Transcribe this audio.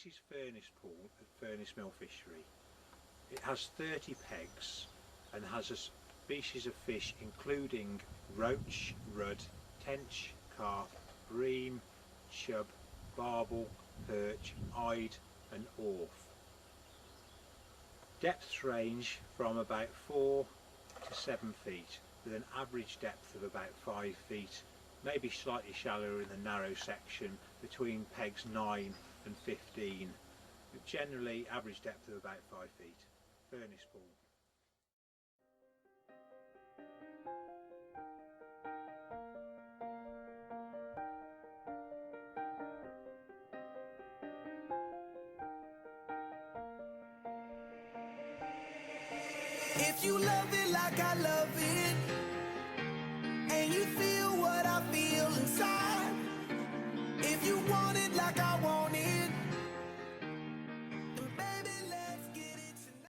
This is Furnace Pool at Furnace Mill Fishery. It has 30 pegs and has a species of fish including roach, rudd, tench, carp, bream, chub, barbel, perch, ide and orth. Depths range from about 4 to 7 feet with an average depth of about 5 feet, maybe slightly shallower in the narrow section between pegs 9 and 15, but generally average depth of about 5 feet. Furnace Pool. If you love it like I love it, and you feel what I feel inside, if you want it like I want